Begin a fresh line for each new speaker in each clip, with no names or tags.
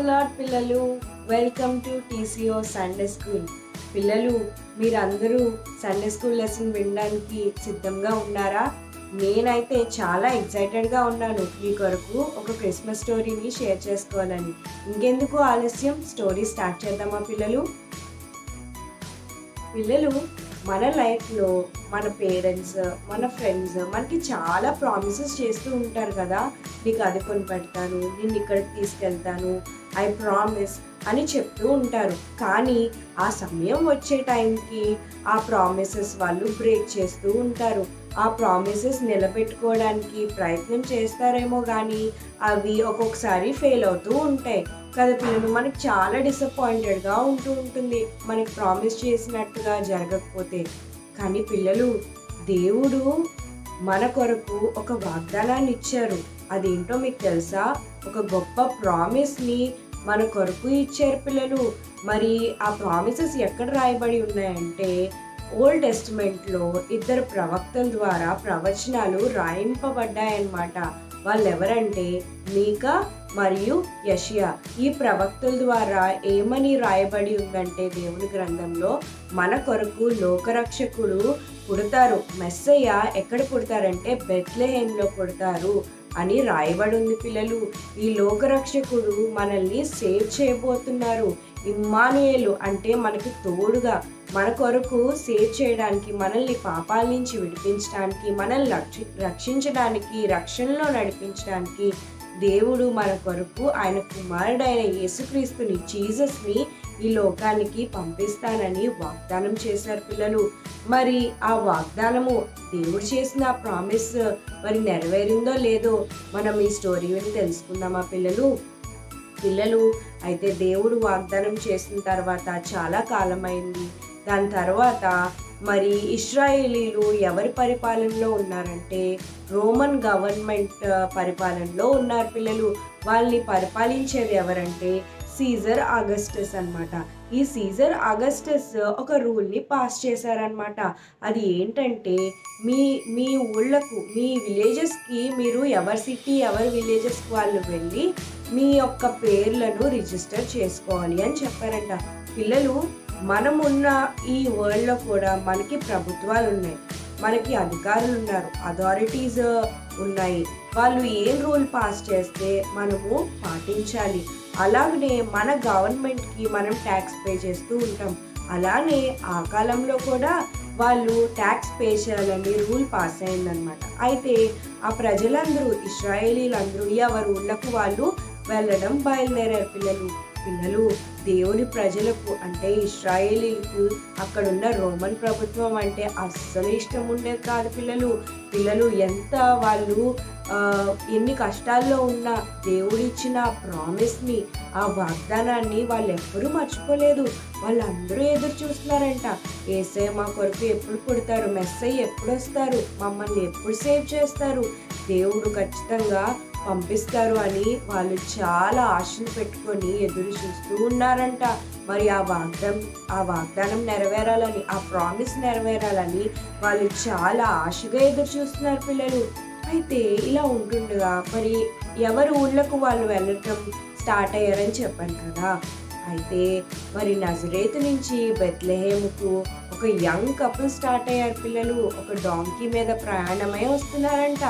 The lord పిల్లలు. Welcome to టీసీఓ Sunday school. పిల్లలు, మీరందరూ సండే స్కూల్ లెసన్ వినడానికి సిద్ధంగా ఉన్నారా? నేనైతే చాలా ఎక్సైటెడ్గా ఉన్నాను మీ కొరకు ఒక క్రిస్మస్ స్టోరీని షేర్ చేసుకోవాలని. ఇంకెందుకు ఆలస్యం, స్టోరీ స్టార్ట్ చేద్దామా పిల్లలు? పిల్లలు, మన లైఫ్లో మన పేరెంట్స్, మన ఫ్రెండ్స్ మనకి చాలా ప్రామిసెస్ చేస్తూ ఉంటారు కదా. నీకు అది కొని పెడతాను, నిన్ను ఇక్కడికి తీసుకెళ్తాను, ఐ ప్రామిస్ అని చెప్తూ ఉంటారు. కానీ ఆ సమయం వచ్చే టైంకి ఆ ప్రామిసెస్ వాళ్ళు బ్రేక్ చేస్తూ ఉంటారు. ఆ ప్రామిసెస్ నిలబెట్టుకోవడానికి ప్రయత్నం చేస్తారేమో కానీ అవి ఒక్కొక్కసారి ఫెయిల్ అవుతూ ఉంటాయి కదా పిల్లలు. మనకి చాలా డిసప్పాయింటెడ్గా ఉంటుంది మనకి ప్రామిస్ చేసినట్టుగా జరగకపోతే. కానీ పిల్లలు, దేవుడు మన కొరకు ఒక వాగ్దానాన్ని ఇచ్చారు. అదేంటో మీకు తెలుసా? ఒక గొప్ప ప్రామిస్ని మన కొరకు ఇచ్చారు పిల్లలు. మరి ఆ ప్రామిసెస్ ఎక్కడ రాయబడి ఉన్నాయంటే, ఓల్డ్ టెస్టిమెంట్లో ఇద్దరు ప్రవక్తల ద్వారా ప్రవచనాలు రాయింపబడ్డాయన్నమాట. వాళ్ళు ఎవరంటే మీకా మరియు యెషయా. ఈ ప్రవక్తల ద్వారా ఏమని రాయబడి ఉందంటే దేవుని గ్రంథంలో, మన కొరకు లోకరక్షకుడు పుడతారు, మెస్సయ్య ఎక్కడ పుడతారంటే బెత్లెహేంలో పుడతారు అని రాయబడి ఉంది పిల్లలు. ఈ లోకరక్షకుడు మనల్ని సేవ్ చేయబోతున్నారు. ఇమ్మానుయేలు అంటే మనకి తోడుగా, మన కొరకు సేవ్ చేయడానికి, మనల్ని పాపాల నుంచి విడిపించడానికి, మనల్ని రక్షించడానికి, రక్షణలో నడిపించడానికి దేవుడు మన కొరకు ఆయన కుమారుడైన యేసుక్రీస్తుని, జీసస్ని ఈ లోకానికి పంపిస్తానని వాగ్దానం చేశారు పిల్లలు. మరి ఆ వాగ్దానము, దేవుడు చేసిన ఆ ప్రామిస్ మరి నెరవేరిందో లేదో మనం ఈ స్టోరీ విని తెలుసుకుందామా పిల్లలు? అయితే దేవుడు వాగ్దానం చేసిన తర్వాత చాలా కాలమైంది. దాని తర్వాత మరి ఇశ్రాయేలీలు ఎవరి పరిపాలనలో ఉన్నారంటే రోమన్ గవర్నమెంట్ పరిపాలనలో ఉన్నారు పిల్లలు. వాళ్ళని పరిపాలించేది ఎవరంటే సీజర్ ఆగస్టస్ అన్నమాట. ఈ సీజర్ ఆగస్టస్ ఒక రూల్ని పాస్ చేశారనమాట. అది ఏంటంటే, మీ ఊళ్ళకు, మీ విలేజెస్కి మీరు ఎవరి సిటీ, ఎవరి విలేజెస్కి వాళ్ళు వెళ్ళి మీ యొక్క పేర్లను రిజిస్టర్ చేసుకోవాలి అని చెప్పారంట. పిల్లలు, మనమున్న ఈ వరల్డ్లో కూడా మనకి ప్రభుత్వాలు ఉన్నాయి, మనకి అధికారులు ఉన్నారు, అథారిటీస్ ఉన్నాయి. వాళ్ళు ఏం రూల్ పాస్ చేస్తే మనము పాటించాలి. అలాగనే మన గవర్నమెంట్కి మనం ట్యాక్స్ పే చేస్తూ ఉంటాం. అలానే ఆ కాలంలో కూడా వాళ్ళు ట్యాక్స్ పే చేయాలని రూల్ పాస్ అయిందనమాట. అయితే ఆ ప్రజలందరూ, ఇశ్రాయేలీలందరూ ఎవరి ఊళ్ళకు వాళ్ళు వెళ్ళడం బయలుదేరారు పిల్లలు. దేవుని ప్రజలకు అంటే ఇశ్రాయేలీలకు అక్కడున్న రోమన్ ప్రభుత్వం అంటే అస్సలు ఇష్టం ఉండేది కాదు పిల్లలు. ఎంత వాళ్ళు ఎన్ని కష్టాల్లో ఉన్నా దేవుడిచ్చిన ప్రామిస్ని, ఆ వాగ్దానాన్ని వాళ్ళు ఎప్పుడూ మర్చిపోలేదు. వాళ్ళందరూ ఎదురు చూస్తున్నారంట. యేసయ్య మా కొరకు ఎప్పుడు పుడతారు, మెస్సయ్య ఎప్పుడు వస్తారు, మమ్మల్ని ఎప్పుడు సేవ్ చేస్తారు, దేవుడు ఖచ్చితంగా పంపిస్తారు అని వాళ్ళు చాలా ఆశలు పెట్టుకొని ఎదురు చూస్తూ ఉన్నారంట. మరి ఆ వాగ్దానం నెరవేరాలని, ఆ ప్రామిస్ నెరవేరాలని వాళ్ళు చాలా ఆశగా ఎదురు చూస్తున్నారు పిల్లలు. అయితే ఇలా ఉంటుండగా మరి ఎవరి ఊళ్ళకు వాళ్ళు వెళ్ళటం స్టార్ట్ అయ్యారని చెప్పాను కదా. అయితే మరి నజరేతు నుంచి బెత్లెహేముకు ఒక యంగ్ కపుల్ స్టార్ట్ అయ్యారు పిల్లలు. ఒక డాంకీ మీద ప్రయాణమై వస్తున్నారంట.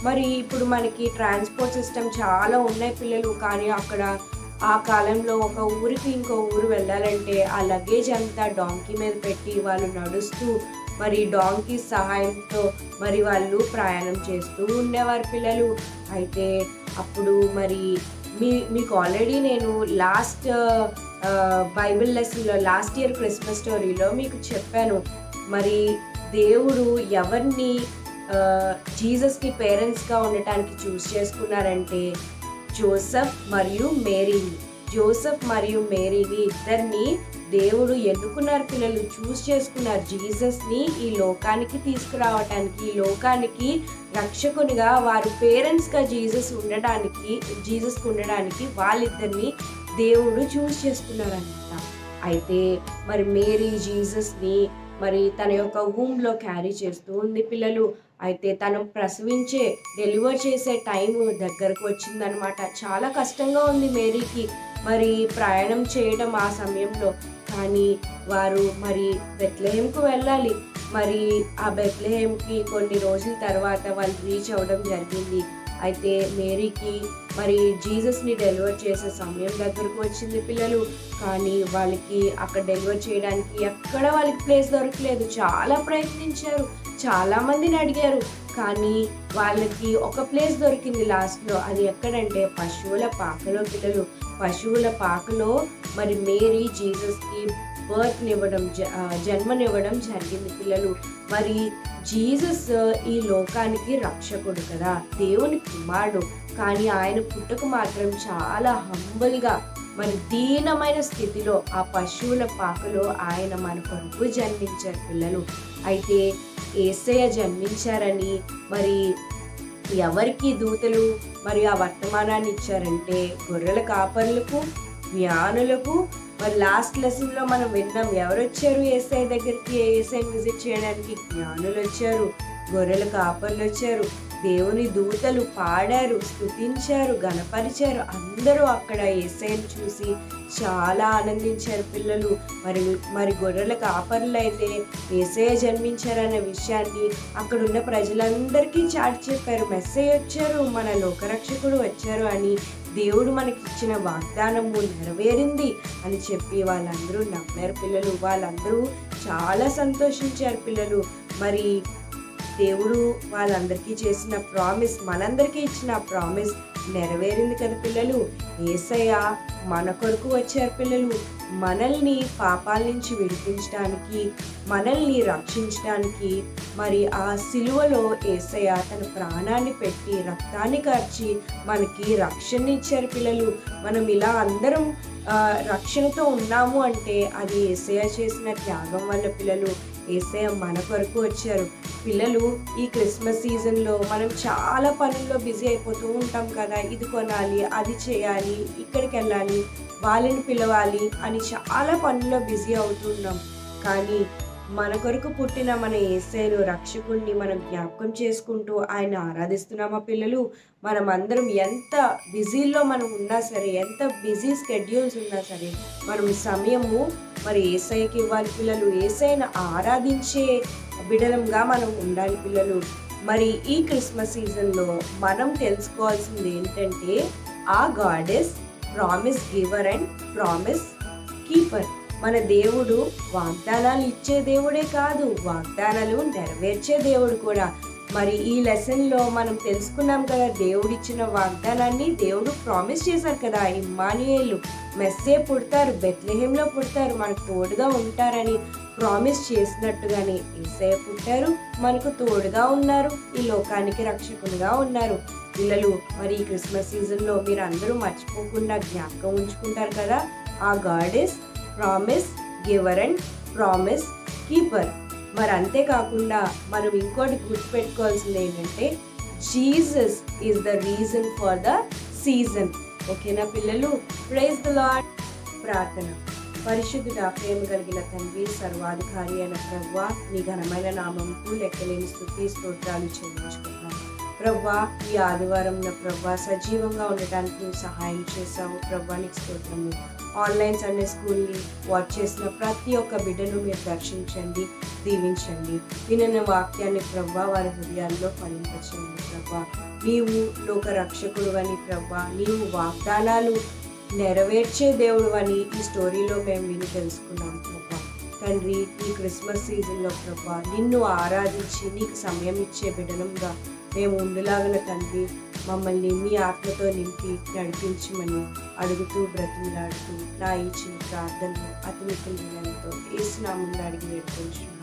మరి ఇప్పుడు మనకి ట్రాన్స్పోర్ట్ సిస్టమ్ చాలా ఉన్నాయి పిల్లలు. కానీ అక్కడ ఆ కాలంలో ఒక ఊరికి ఇంకో ఊరు వెళ్ళాలంటే ఆ లగేజ్ అంతా డాంకీ మీద పెట్టి వాళ్ళు నడుస్తూ, మరి డాంకీ సహాయంతో మరి వాళ్ళు ప్రయాణం చేస్తూ ఉండేవారు పిల్లలు. అయితే అప్పుడు మరి మీకు ఆల్రెడీ నేను లాస్ట్ బైబిల్ లెసన్లో, లాస్ట్ ఇయర్ క్రిస్మస్ స్టోరీలో మీకు చెప్పాను. మరి దేవుడు ఎవరిని జీసస్కి పేరెంట్స్గా ఉండటానికి చూస్ చేసుకున్నారంటే జోసెఫ్ మరియు మేరీని ఇద్దరిని దేవుడు ఎన్నుకున్నారు పిల్లలు, చూస్ చేసుకున్నారు. జీసస్ని ఈ లోకానికి తీసుకురావటానికి, ఈ లోకానికి రక్షకునిగా, వారు పేరెంట్స్గా జీసస్కి ఉండడానికి వాళ్ళిద్దరిని దేవుడు చూస్ చేసుకున్నారన్నమాట. అయితే మరి మేరీ జీసస్ని మరి తన యొక్క వూమ్లో క్యారీ చేస్తూ ఉంది పిల్లలు. అయితే తను డెలివర్ చేసే టైం దగ్గరకు వచ్చిందనమాట. చాలా కష్టంగా ఉంది మేరీకి. మరి ప్రయాణం చేయడం ఆ సమయంలో. కానీ వారు మరి బెత్లెహేమ్‌కు వెళ్ళాలి. మరి ఆ బెత్లెహేమ్‌కి కొన్ని రోజుల తర్వాత వాళ్ళు రీచ్ అవ్వడం జరిగింది. అయితే మేరీకి మరి జీసస్‌ని డెలివర్ చేసే సమయం దగ్గరకు వచ్చింది పిల్లలు. కానీ వాళ్ళకి అక్కడ డెలివర్ చేయడానికి ఎక్కడ వాళ్ళకి ప్లేస్ దొరకలేదు. చాలా ప్రయత్నించారు. చాలామందిని అడిగారు. కానీ వాళ్ళకి ఒక ప్లేస్ దొరికింది లాస్ట్‌లో. అది ఎక్కడంటే పశువుల పాకలో పిల్లలు. పశువుల పాకలో మరి మేరీ జీసస్‌కి జన్మనివ్వడం జరిగింది పిల్లలు. మరి జీసస్ ఈ లోకానికి రక్షకుడు కదా, దేవుని కుమారుడు. కానీ ఆయన పుట్టుక మాత్రం చాలా హంబుల్‌గా మరి దీనమైన స్థితిలో ఆ పశువుల పాకలో ఆయన మన కొరకు జన్మించారు పిల్లలు. అయితే యేసయ్య జన్మించారని మరి ఎవరికి దూతలు మరి ఆ వర్తమానాన్ని ఇచ్చారంటే గొర్రెల కాపరులకు, జ్ఞానులకు. మరి లాస్ట్ లెసన్‌లో మనం విన్నాం ఎవరొచ్చారు యేసయ్య దగ్గరికి, యేసయ్యని విజిట్ చేయడానికి? జ్ఞానులు వచ్చారు, గొర్రెల కాపర్లు వచ్చారు, దేవుని దూతలు పాడారు, స్తుతించారు, గణపరిచారు. అందరూ అక్కడ యేసయ్యని చూసి చాలా ఆనందించారు పిల్లలు. మరి గొర్రెల కాపర్లు అయితే యేసయ్య జన్మించారనే విషయాన్ని అక్కడున్న ప్రజలందరికీ చాటి చెప్పారు. మెస్సయ్య వచ్చారు, మన లోకరక్షకుడు వచ్చారు అని, దేవుడు మనకిచ్చిన వాగ్దానము నెరవేరింది అని చెప్పి వాళ్ళందరూ నమ్మారు పిల్లలు. వాళ్ళందరూ చాలా సంతోషించారు పిల్లలు. మరి దేవుడు వాళ్ళందరికీ చేసిన ప్రామిస్, మనందరికీ ఇచ్చిన ప్రామిస్ నెరవేరింది కదా పిల్లలు. యేసయ్య మన కొరకు వచ్చారు పిల్లలు. మనల్ని పాపాల నుంచి విడిపించడానికి, మనల్ని రక్షించడానికి మరి ఆ సిలువలో యేసయ్య తన ప్రాణాన్ని పెట్టి రక్తాన్ని కార్చి మనకి రక్షణ ఇచ్చారు పిల్లలు. మనం ఇలా అందరం రక్షణతో ఉన్నాము అంటే అది యేసయ్య చేసిన త్యాగం వల్ల పిల్లలు. యేసయ్య మన కొరకు వచ్చారు పిల్లలు. ఈ క్రిస్మస్ సీజన్లో మనం చాలా పనుల్లో బిజీ అయిపోతూ ఉంటాం కదా. ఇది కొనాలి, అది చేయాలి, ఇక్కడికి వెళ్ళాలి, వాళ్ళని పిలవాలి అని చాలా పనుల్లో బిజీ అవుతున్నాం. కానీ మన కొరకు పుట్టిన మన యేసయ్యను, రక్షకుణ్ణి మనం జ్ఞాపకం చేసుకుంటూ ఆయన ఆరాధిస్తున్నామా పిల్లలు? మనం అందరం ఎంత బిజీలో మనం ఉన్నా సరే, ఎంత బిజీ స్కెడ్యూల్స్ ఉన్నా సరే, మనం సమయము మరి యేసయ్యకి ఇవ్వాలి పిల్లలు. యేసయ్యను ఆరాధించే బిడలంగా మనం ఉండాలి పిల్లలు. మరి ఈ క్రిస్మస్ సీజన్లో మనం తెలుసుకోవాల్సింది ఏంటంటే ఆ god is promise giver and promise keeper. మన దేవుడు వాగ్దానాలు ఇచ్చే దేవుడే కాదు, వాగ్దానాలు నెరవేర్చే దేవుడు కూడా. మరి ఈ లెసన్లో మనం తెలుసుకున్నాం కదా, దేవుడిచ్చిన వాగ్దానాన్ని దేవుడు ప్రామిస్ చేశారు కదా. ఇమ్మానుయేలు మెస్సే పుడతారు, బెత్లెహేంలో పుడతారు, మనకు తోడుగా ఉంటారని ప్రామిస్ చేసినట్టుగానే యేసయ్య పుట్టారు, మనకు తోడుగా ఉన్నారు, ఈ లోకానికి రక్షకులుగా ఉన్నారు పిల్లలు. మరి ఈ క్రిస్మస్ సీజన్లో మీరు అందరూ మర్చిపోకుండా జ్ఞాపకం ఉంచుకుంటారు కదా, ఆ god is promise giver and promise keeper. మరి అంతేకాకుండా మనం ఇంకోటి గుర్తుపెట్టుకోవాల్సింది ఏంటంటే Jesus is the reason for the season. ఓకేనా పిల్లలు? Praise the Lord. ప్రార్థన. పరిశుద్ధుడా, ప్రేమ కలిగిన తండ్రి, సర్వాధికారి అయిన ప్రభువా, నీ ఘనమైన నామముకు లెక్కలేని స్తుతి స్తోత్రాలు చెల్లించుకుంటున్నాను ప్రభువా. ఈ ఆదివారం ప్రభువా సజీవంగా ఉండటానికి నువ్వు సహాయం చేశావు ప్రభువా, నీకు స్తోత్రము. ఆన్లైన్ సండే స్కూల్ని వాచ్ చేసిన ప్రతి ఒక్క బిడ్డను మీరు దర్శించండి, దీవించండి. వినిన వాక్యాన్ని ప్రభువా వారి హృదయాల్లో ఫలింపచేయండి ప్రభువా. నీవు లోక రక్షకుడు అని ప్రభువా, నీవు వాగ్దానాలు నెరవేర్చే దేవుడు అని ఈ స్టోరీలో మేము విని తెలుసుకున్నాం ప్రభువా. తండ్రి, ఈ క్రిస్మస్ సీజన్లో ప్రభువా నిన్ను ఆరాధించి నీకు సమయం ఇచ్చే బిడ్డలంగా మేము ఉండులాగిన తండ్రి, మమ్మల్ని మీ ఆత్మతో నింపి నడిపించమని అడుగుతూ బ్రతిమలాడుతూ నా ఈ చిన్న ప్రార్థనను అతి మిక్కిలి యేసు నామములో అడిగి వేడుకొంచున్నాను.